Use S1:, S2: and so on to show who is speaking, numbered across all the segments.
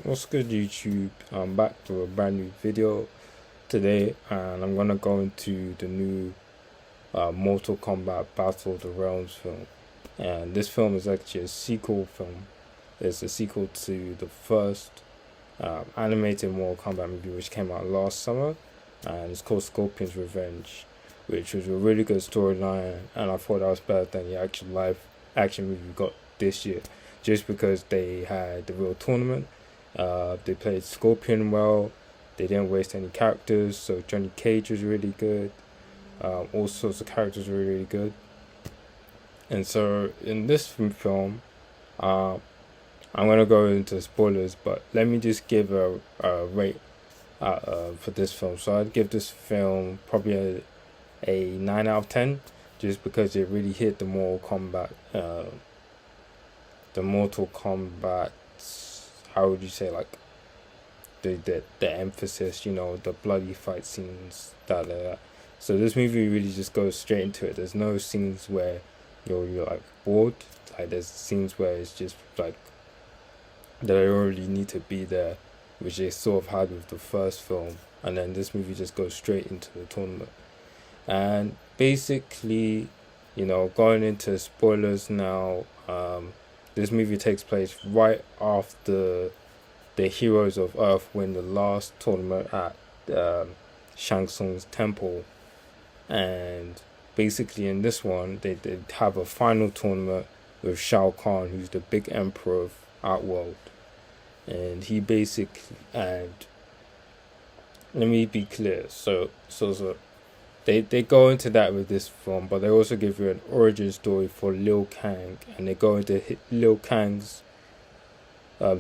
S1: What's good, YouTube? I'm back with a brand new video today, and I'm gonna go into the new Mortal Kombat Battle of the Realms film. And this film is actually a sequel film. It's a sequel to the first animated Mortal Kombat movie, which came out last summer, and it's called Scorpion's Revenge, which was a really good storyline, and I thought that was better than the actual live action movie we got this year, just because they had the real tournament. They played Scorpion well. They didn't waste any characters, so Johnny Cage was really good. All sorts of characters were really good. And so in this film, I'm gonna go into spoilers, but let me just give a rate for this film. So I'd give this film probably a 9 out of 10, just because it really hit the Mortal Kombat, how would you say, like the emphasis, the bloody fight scenes, that. So this movie really just goes straight into it. There's no scenes where you're like bored. Like, there's scenes where it's just like they don't really need to be there, which they sort of had with the first film. And then this movie just goes straight into the tournament. And basically, going into spoilers now, this movie takes place right after the Heroes of Earth win the last tournament at Shang Tsung's temple. And basically in this one, they have a final tournament with Shao Kahn, who's the big emperor of Outworld. And he basically, and let me be clear, so they go into that with this film, but they also give you an origin story for Liu Kang, and they go into Liu Kang's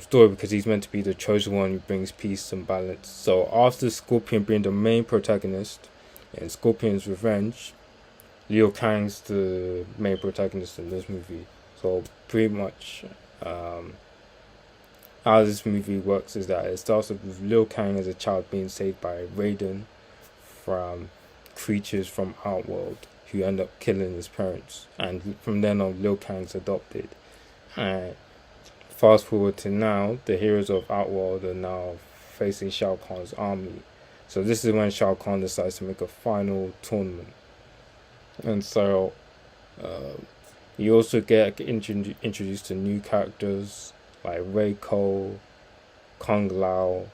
S1: story because he's meant to be the chosen one who brings peace and balance. So after Scorpion being the main protagonist in Scorpion's Revenge, Liu Kang's the main protagonist in this movie. So pretty much how this movie works is that it starts off with Liu Kang as a child being saved by Raiden from creatures from Outworld who end up killing his parents, and from then on Liu Kang's adopted. And fast forward to now, the heroes of Outworld are now facing Shao Kahn's army. So this is when Shao Kahn decides to make a final tournament. And so you also get introduced to new characters like Reiko, Kung Lao,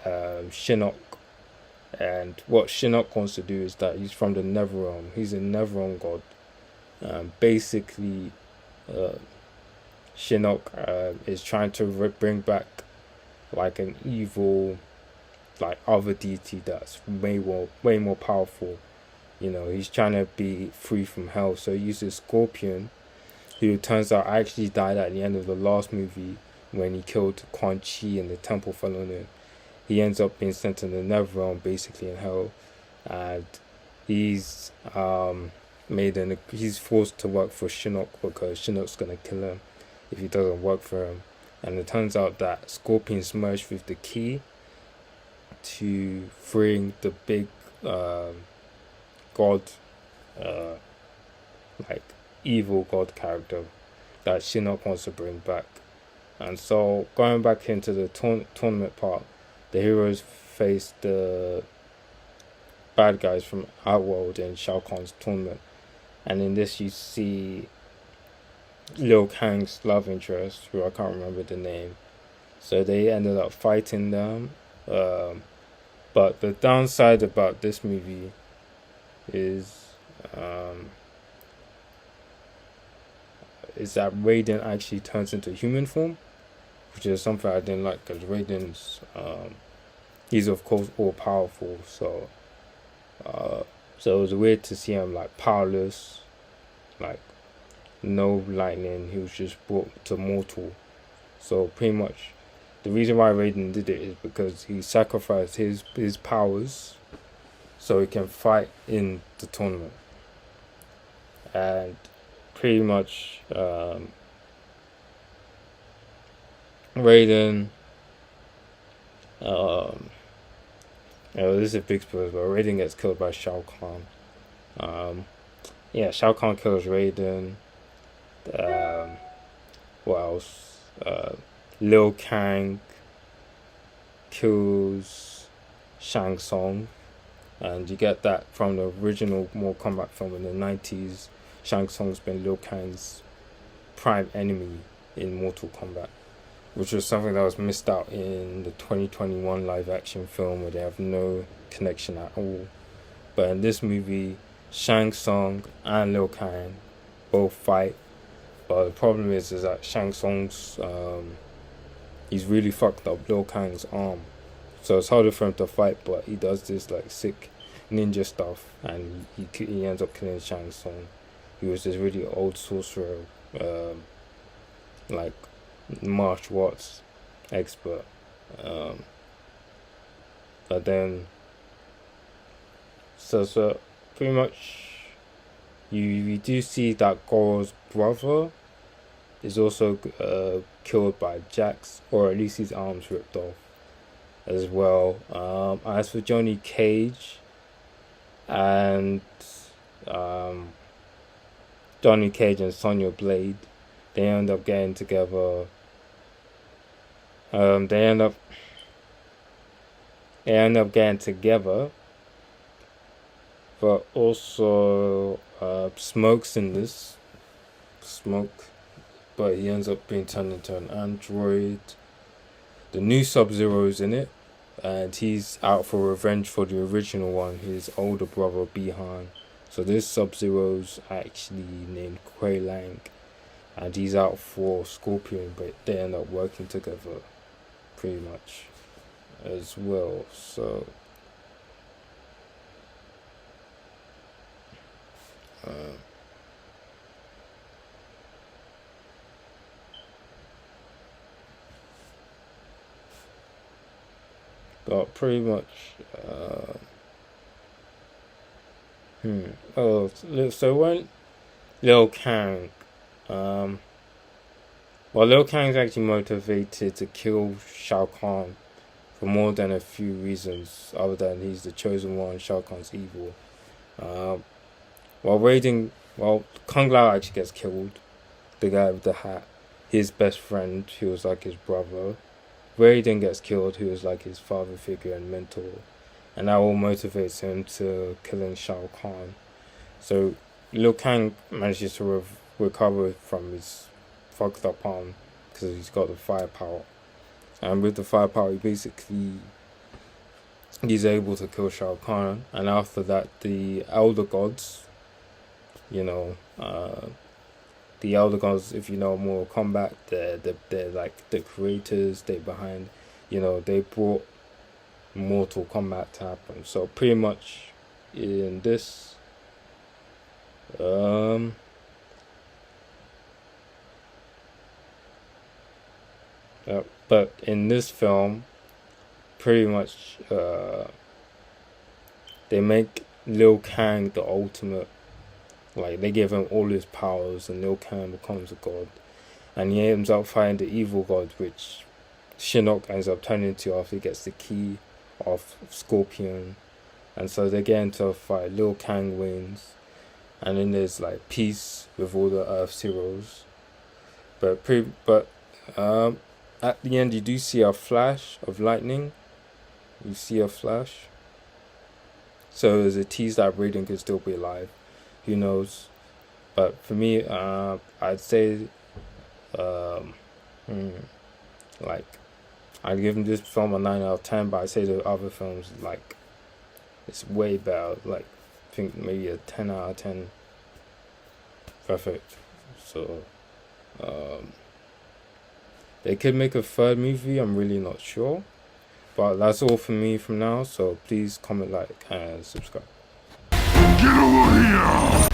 S1: Shinnok. And what Shinnok wants to do is that he's from the Netherrealm. He's a Netherrealm god. Basically, Shinnok is trying to bring back like an evil, like other deity that's way more powerful. He's trying to be free from hell. So he uses Scorpion, who turns out actually died at the end of the last movie when he killed Quan Chi and the temple fell on him. He ends up being sent to the Netherrealm, basically in hell, and he's he's forced to work for Shinnok because Shinnok's gonna kill him if he doesn't work for him. And it turns out that Scorpion's merged with the key to freeing the big god, like evil god character that Shinnok wants to bring back. And so going back into the tournament part, the heroes face the bad guys from Outworld in Shao Kahn's tournament. And in this you see Liu Kang's love interest, who I can't remember the name. So they ended up fighting them. But the downside about this movie is that Raiden actually turns into human form, which is something I didn't like, because Raiden's he's of course all powerful, so it was weird to see him like powerless, like no lightning. He was just brought to mortal. So pretty much the reason why Raiden did it is because he sacrificed his powers so he can fight in the tournament. And pretty much Raiden, this is a big spoiler, but Raiden gets killed by Shao Kahn. Shao Kahn kills Raiden. What else? Liu Kang kills Shang Tsung, and you get that from the original Mortal Kombat film in the 90s. Shang Tsung's been Liu Kang's prime enemy in Mortal Kombat, which was something that was missed out in the 2021 live action film where they have no connection at all. But in this movie, Shang Tsung and Liu Kang both fight. But the problem is that Shang Tsung's he's really fucked up Liu Kang's arm, so it's harder for him to fight. But he does this like sick ninja stuff, and he ends up killing Shang Tsung. He was this really old sorcerer, like martial arts expert. But then, so pretty much, you do see that Goro's brother is also killed by Jax, or at least his arms ripped off as well. As for Johnny Cage and Sonya Blade, they end up getting together. They end up getting together, but also Smoke's in this. Smoke, but he ends up being turned into an android. The new SUBZERO's in it, and he's out for revenge for the original one, his older brother Bihan. So this SUBZERO's actually named Kuei Lang, and he's out for Scorpion, but they end up working together pretty much as well. So but pretty much so when Liu Kang Liu Kang's actually motivated to kill Shao Kahn for more than a few reasons, other than he's the chosen one, Shao Kahn's evil. Kung Lao actually gets killed, the guy with the hat, his best friend, who was like his brother. Raiden gets killed, who was like his father figure and mentor, and that all motivates him to killing Shao Kahn. So Liu Kang manages to recover from his fucked up arm because he's got the firepower, and with the firepower he's able to kill Shao Kahn. And after that, the Elder Gods, the Elder Gods, if you know Mortal Kombat, they're like the creators, they behind, they brought Mortal Kombat to happen. So pretty much in this, but in this film, pretty much they make Liu Kang the ultimate. Like, they give him all his powers, and Liu Kang becomes a god. And he ends up fighting the evil god, which Shinnok ends up turning into after he gets the key of Scorpion. And so they get into a fight. Liu Kang wins. And then there's, like, peace with all the Earth heroes. But at the end, you do see a flash of lightning. You see a flash. So there's a tease that Raiden could still be alive. Who knows? But for me, I'd say, like, I'd give this film a 9 out of 10. But I'd say the other films, like, it's way better. Like, I think maybe a 10 out of 10. Perfect. So, they could make a third movie. I'm really not sure. But that's all from me from now. So please comment, like, and subscribe.
S2: Get over here!